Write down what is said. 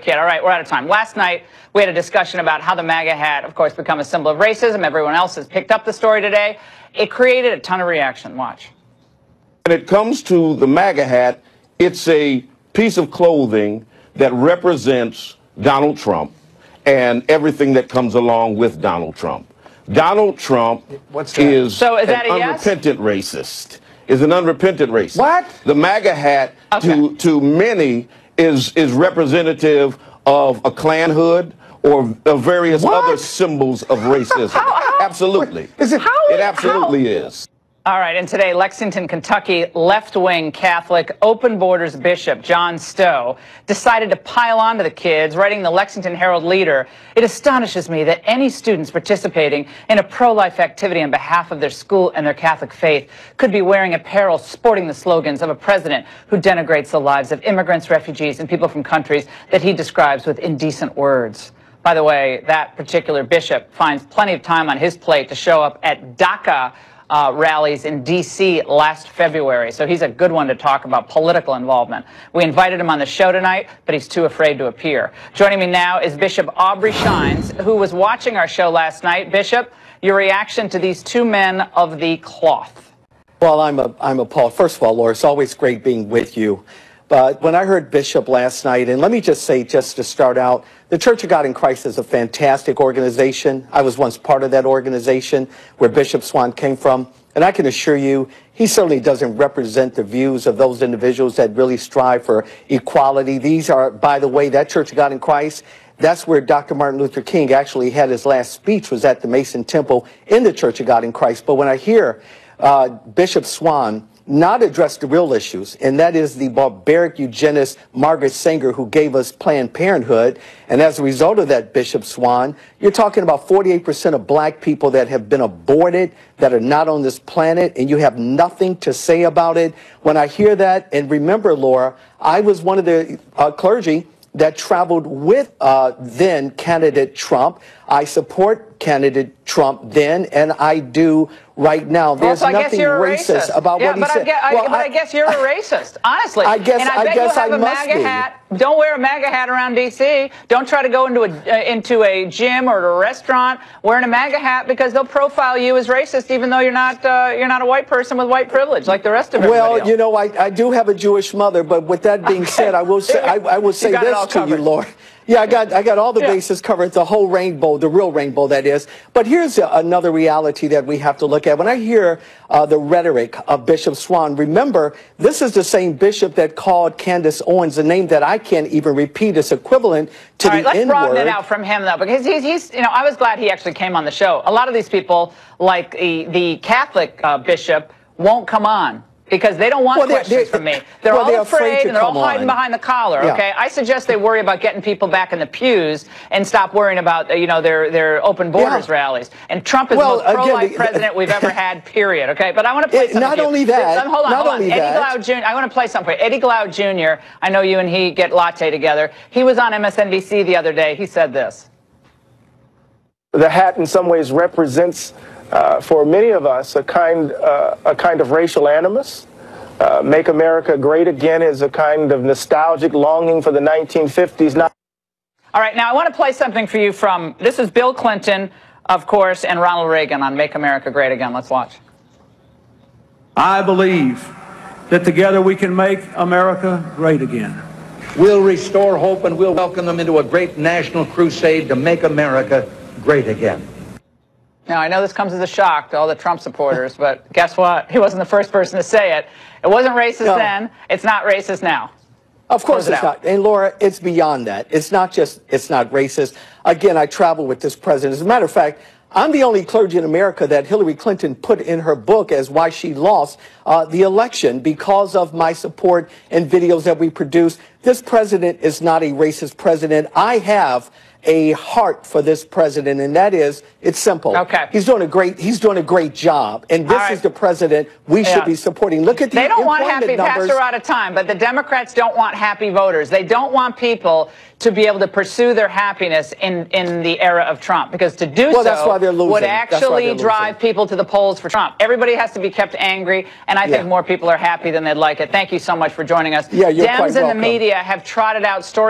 Kid. All right, we're out of time. Last night, we had a discussion about how the MAGA hat, of course, become a symbol of racism. Everyone else has picked up the story today. It created a ton of reaction. Watch. When it comes to the MAGA hat, it's a piece of clothing that represents Donald Trump and everything that comes along with Donald Trump. Donald Trump is an unrepentant racist. Is an unrepentant racist. What? The MAGA hat, to many, is representative of a Klan hood or of various other symbols of racism. Absolutely. It absolutely is. All right, and today, Lexington, Kentucky, left-wing Catholic open borders bishop John Stowe decided to pile on to the kids, writing the Lexington Herald-Leader. It astonishes me that any students participating in a pro-life activity on behalf of their school and their Catholic faith could be wearing apparel sporting the slogans of a president who denigrates the lives of immigrants, refugees, and people from countries that he describes with indecent words. By the way, that particular bishop finds plenty of time on his plate to show up at DACA rallies in D.C. last February, so he's a good one to talk about political involvement. We invited him on the show tonight, but he's too afraid to appear. Joining me now is Bishop Aubrey Shines, who was watching our show last night. Bishop, your reaction to these two men of the cloth? Well, I'm appalled. First of all, Laura, it's always great being with you. But when I heard Bishop last night, and let me just say, just to start out, the Church of God in Christ is a fantastic organization. I was once part of that organization where Bishop Swan came from. And I can assure you, he certainly doesn't represent the views of those individuals that really strive for equality. These are, by the way, that Church of God in Christ, that's where Dr. Martin Luther King actually had his last speech, was at the Mason Temple in the Church of God in Christ. But when I hear Bishop Swan not address the real issues, and that is the barbaric eugenist Margaret Sanger who gave us Planned Parenthood, and as a result of that, Bishop Swan, you're talking about 48% of black people that have been aborted, that are not on this planet, and you have nothing to say about it. When I hear that, and remember, Laura, I was one of the clergy that traveled with then candidate Trump. I support candidate Trump then, and I do right now. There's nothing racist about what he said. I guess you're a racist, honestly. I bet you'll have a MAGA hat. Don't wear a MAGA hat around D.C. Don't try to go into a gym or a restaurant wearing a MAGA hat, because they'll profile you as racist, even though you're not a white person with white privilege like the rest of everybody else. You know, I do have a Jewish mother, but with that being said, I will say this to you, Lord. Yeah, I got all the bases covered, the whole rainbow, the real rainbow, that is. But here's another reality that we have to look at. When I hear the rhetoric of Bishop Swan, remember, this is the same bishop that called Candace Owens a name that I can't even repeat. It's equivalent to the N-word. Let's broaden it out from him, though, because he's, you know, I was glad he actually came on the show. A lot of these people, like the Catholic bishop, won't come on, because they don't want questions from me. They're all afraid, and they're all hiding behind the collar, okay? I suggest they worry about getting people back in the pews and stop worrying about, you know, their open borders rallies. And Trump is the most pro-life president we've ever had, period, okay? But I want to play something Not only that. Hold on. Eddie Glaude Jr., I want to play something for you. Eddie Glaude Jr., I know you and he get latte together. He was on MSNBC the other day. He said this. The hat in some ways represents, for many of us, a kind of racial animus. Make America Great Again is a kind of nostalgic longing for the 1950s. All right, now I want to play something for you from, this is Bill Clinton, of course, and Ronald Reagan on Make America Great Again. Let's watch. I believe that together we can make America great again. We'll restore hope, and we'll welcome them into a great national crusade to make America great again. Now, I know this comes as a shock to all the Trump supporters, but guess what? He wasn't the first person to say it. It wasn't racist then. It's not racist now. Of course it's not. And Laura, it's beyond that. It's not just, it's not racist. Again, I travel with this president. As a matter of fact, I'm the only clergy in America that Hillary Clinton put in her book as why she lost the election, because of my support and videos that we produce. This president is not a racist president. I have a heart for this president, and that is, it's simple. Okay. He's doing a great job, and this is the president we should be supporting. Look at the employment numbers. They don't want happy, Pastor, out of time, but the Democrats don't want happy voters. They don't want people to be able to pursue their happiness in the era of Trump, because to do that's why they're losing. Would actually drive people to the polls for Trump. Everybody has to be kept angry, and I think more people are happy than they'd like it. Thank you so much for joining us. Yeah, you're quite welcome. Dems and the media have trotted out stories